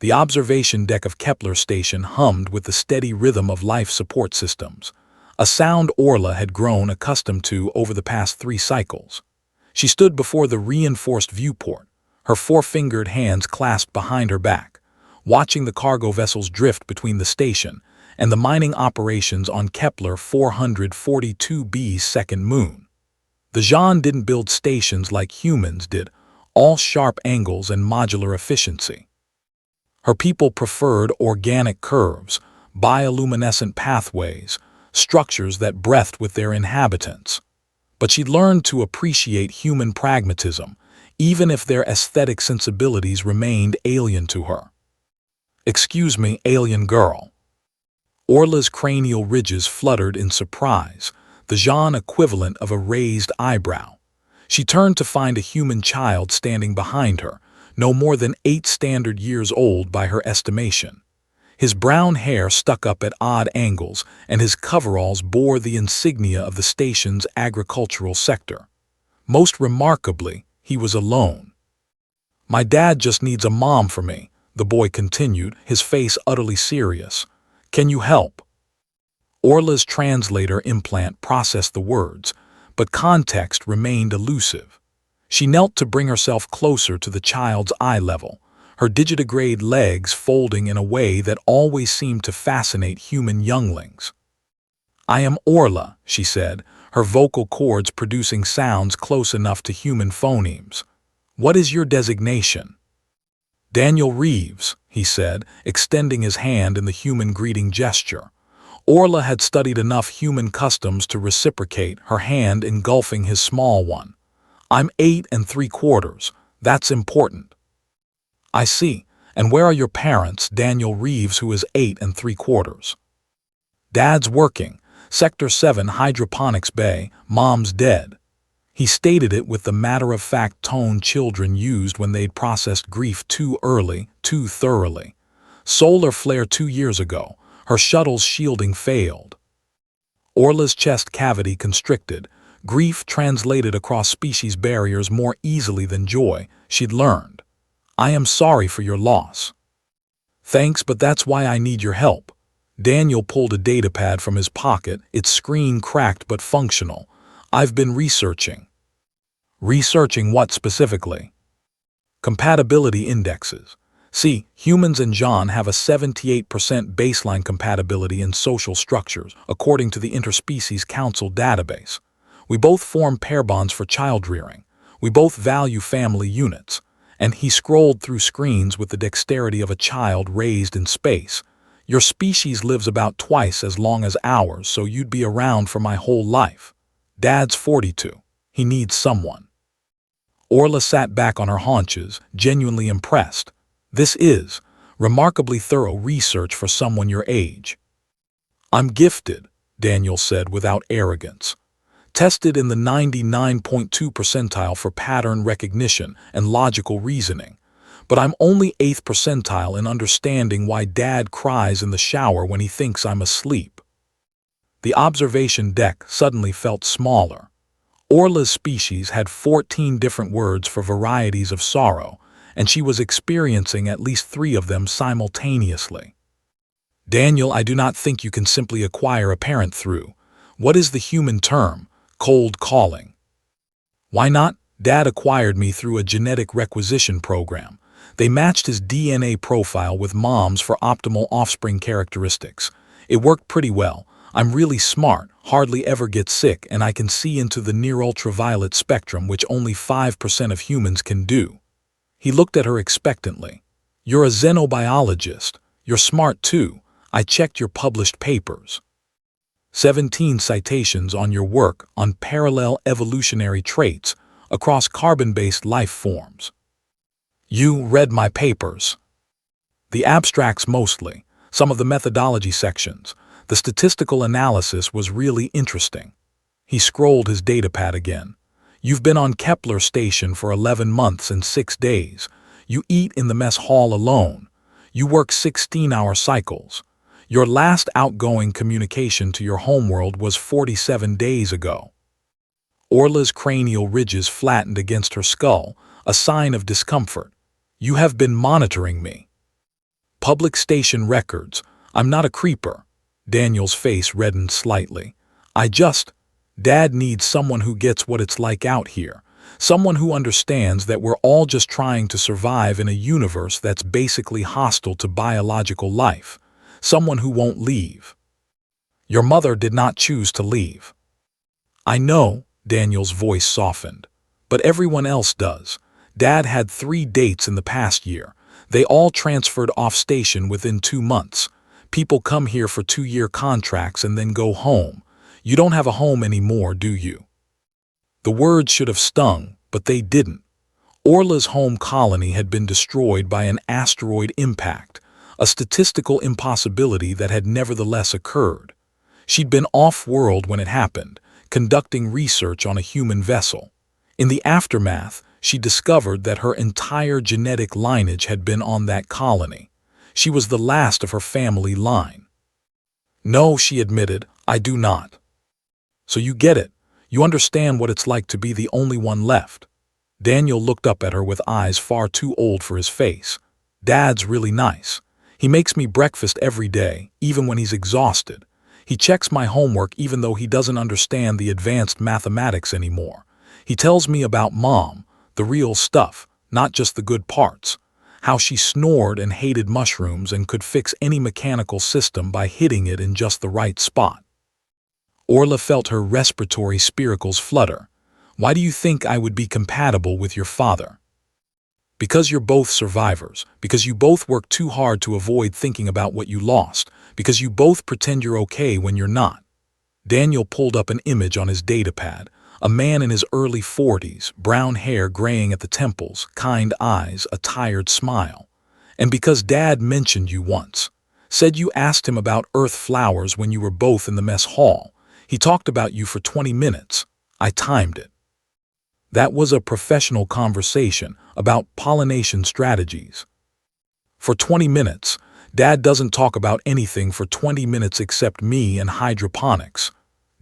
The observation deck of Kepler station hummed with the steady rhythm of life support systems, a sound Orla had grown accustomed to over the past 3 cycles. She stood before the reinforced viewport, her 4-fingered hands clasped behind her back, watching the cargo vessels drift between the station and the mining operations on Kepler 442b's second moon. The Jeanne didn't build stations like humans did, all sharp angles and modular efficiency. Her people preferred organic curves, bioluminescent pathways, structures that breathed with their inhabitants. But she'd learned to appreciate human pragmatism, even if their aesthetic sensibilities remained alien to her. "Excuse me, alien girl." Orla's cranial ridges fluttered in surprise, the Jeanne equivalent of a raised eyebrow. She turned to find a human child standing behind her, no more than 8 standard years old by her estimation. His brown hair stuck up at odd angles, and his coveralls bore the insignia of the station's agricultural sector. Most remarkably, he was alone. "My dad just needs a mom for me," the boy continued, his face utterly serious. "Can you help?" Orla's translator implant processed the words, but context remained elusive. She knelt to bring herself closer to the child's eye level, her digitigrade legs folding in a way that always seemed to fascinate human younglings. "I am Orla," she said, her vocal cords producing sounds close enough to human phonemes. "What is your designation?" "Daniel Reeves," he said, extending his hand in the human greeting gesture. Orla had studied enough human customs to reciprocate, her hand engulfing his small one. "I'm 8 3/4. That's important." "I see. And where are your parents?" Daniel Reeves, who is 8 3/4. "Dad's working. Sector 7 Hydroponics Bay. Mom's dead." He stated it with the matter-of-fact tone children used when they'd processed grief too early, too thoroughly. "Solar flare 2 years ago. Her shuttle's shielding failed." Orla's chest cavity constricted. Grief translated across species barriers more easily than joy, she'd learned. "I am sorry for your loss." "Thanks, but that's why I need your help." Daniel pulled a datapad from his pocket, its screen cracked but functional. "I've been researching." "Researching what specifically?" "Compatibility indexes. See, humans and Jeanne have a 78% baseline compatibility in social structures, according to the Interspecies Council database. We both form pair bonds for child rearing. We both value family units." And he scrolled through screens with the dexterity of a child raised in space. "Your species lives about twice as long as ours, so you'd be around for my whole life. Dad's 42. He needs someone." Orla sat back on her haunches, genuinely impressed. "This is remarkably thorough research for someone your age." "I'm gifted," Daniel said without arrogance. "Tested in the 99.2 percentile for pattern recognition and logical reasoning. But I'm only 8th percentile in understanding why Dad cries in the shower when he thinks I'm asleep." The observation deck suddenly felt smaller. Orla's species had 14 different words for varieties of sorrow, and she was experiencing at least 3 of them simultaneously. "Daniel, I do not think you can simply acquire a parent through, what is the human term, cold calling." "Why not? Dad acquired me through a genetic requisition program. They matched his DNA profile with Mom's for optimal offspring characteristics. It worked pretty well. I'm really smart, hardly ever get sick, and I can see into the near-ultraviolet spectrum, which only 5% of humans can do." He looked at her expectantly. "You're a xenobiologist. You're smart too. I checked your published papers. 17 citations on your work on parallel evolutionary traits across carbon-based life forms." "You read my papers?" "The abstracts mostly, some of the methodology sections. The statistical analysis was really interesting." He scrolled his datapad again. "You've been on Kepler station for 11 months and 6 days. You eat in the mess hall alone. You work 16-hour cycles. Your last outgoing communication to your homeworld was 47 days ago." Orla's cranial ridges flattened against her skull, a sign of discomfort. "You have been monitoring me." Public station records. I'm not a creeper. Daniel's face reddened slightly. Dad needs someone who gets what it's like out here. Someone who understands that we're all just trying to survive in a universe that's basically hostile to biological life. Someone who won't leave. Your mother did not choose to leave. I know, Daniel's voice softened. But everyone else does. Dad had 3 dates in the past year. They all transferred off station within 2 months. People come here for 2-year contracts and then go home. You don't have a home anymore, do you? The words should have stung, but they didn't. Orla's home colony had been destroyed by an asteroid impact, a statistical impossibility that had nevertheless occurred. She'd been off-world when it happened, conducting research on a human vessel. In the aftermath, she discovered that her entire genetic lineage had been on that colony. She was the last of her family line. No, she admitted, I do not. So you get it. You understand what it's like to be the only one left. Daniel looked up at her with eyes far too old for his face. Dad's really nice. He makes me breakfast every day, even when he's exhausted. He checks my homework even though he doesn't understand the advanced mathematics anymore. He tells me about Mom, the real stuff, not just the good parts. How she snored and hated mushrooms and could fix any mechanical system by hitting it in just the right spot. Orla felt her respiratory spiracles flutter. Why do you think I would be compatible with your father? Because you're both survivors, because you both work too hard to avoid thinking about what you lost, because you both pretend you're okay when you're not. Daniel pulled up an image on his datapad, a man in his early 40s, brown hair graying at the temples, kind eyes, a tired smile. And because Dad mentioned you once, said you asked him about earth flowers when you were both in the mess hall. He talked about you for 20 minutes. I timed it. That was a professional conversation about pollination strategies. For 20 minutes, Dad doesn't talk about anything for 20 minutes except me and hydroponics.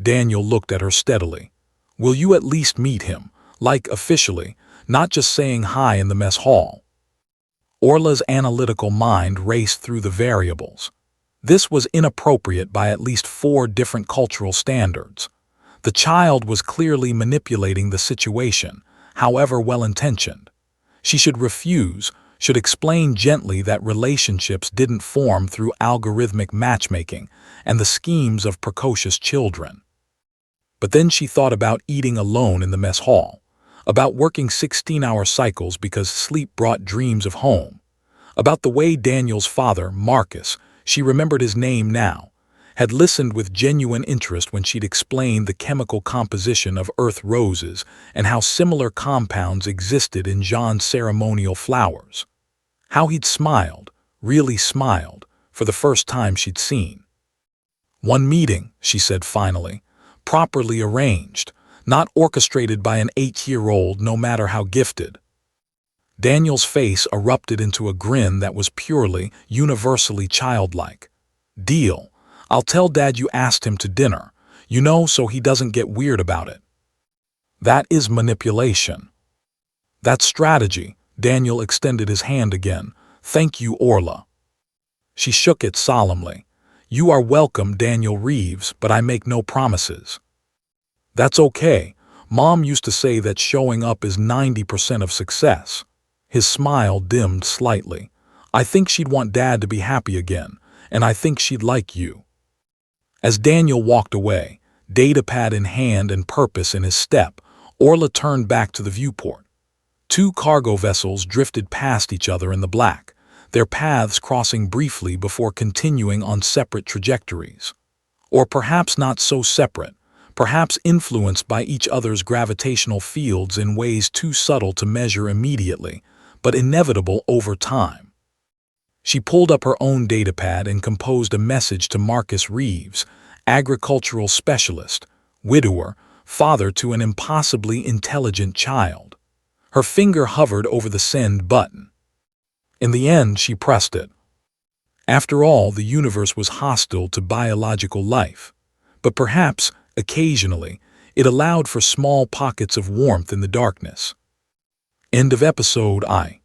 Daniel looked at her steadily. Will you at least meet him, like officially, not just saying hi in the mess hall? Orla's analytical mind raced through the variables. This was inappropriate by at least 4 different cultural standards. The child was clearly manipulating the situation, however well-intentioned. She should refuse, should explain gently that relationships didn't form through algorithmic matchmaking and the schemes of precocious children. But then she thought about eating alone in the mess hall, about working 16-hour cycles because sleep brought dreams of home, about the way Daniel's father, Marcus, she remembered his name now, had listened with genuine interest when she'd explained the chemical composition of earth roses and how similar compounds existed in Jean's ceremonial flowers. How he'd smiled, really smiled, for the first time she'd seen. One meeting, she said finally, properly arranged, not orchestrated by an 8-year-old no matter how gifted. Daniel's face erupted into a grin that was purely, universally childlike. Deal. I'll tell Dad you asked him to dinner, so he doesn't get weird about it. That is manipulation. That's strategy. Daniel extended his hand again. Thank you, Orla. She shook it solemnly. You are welcome, Daniel Reeves, but I make no promises. That's okay. Mom used to say that showing up is 90% of success. His smile dimmed slightly. I think she'd want Dad to be happy again, and I think she'd like you. As Daniel walked away, datapad in hand and purpose in his step, Orla turned back to the viewport. 2 cargo vessels drifted past each other in the black, their paths crossing briefly before continuing on separate trajectories. Or perhaps not so separate, perhaps influenced by each other's gravitational fields in ways too subtle to measure immediately, but inevitable over time. She pulled up her own datapad and composed a message to Marcus Reeves, agricultural specialist, widower, father to an impossibly intelligent child. Her finger hovered over the send button. In the end, she pressed it. After all, the universe was hostile to biological life, but perhaps, occasionally, it allowed for small pockets of warmth in the darkness. End of episode I.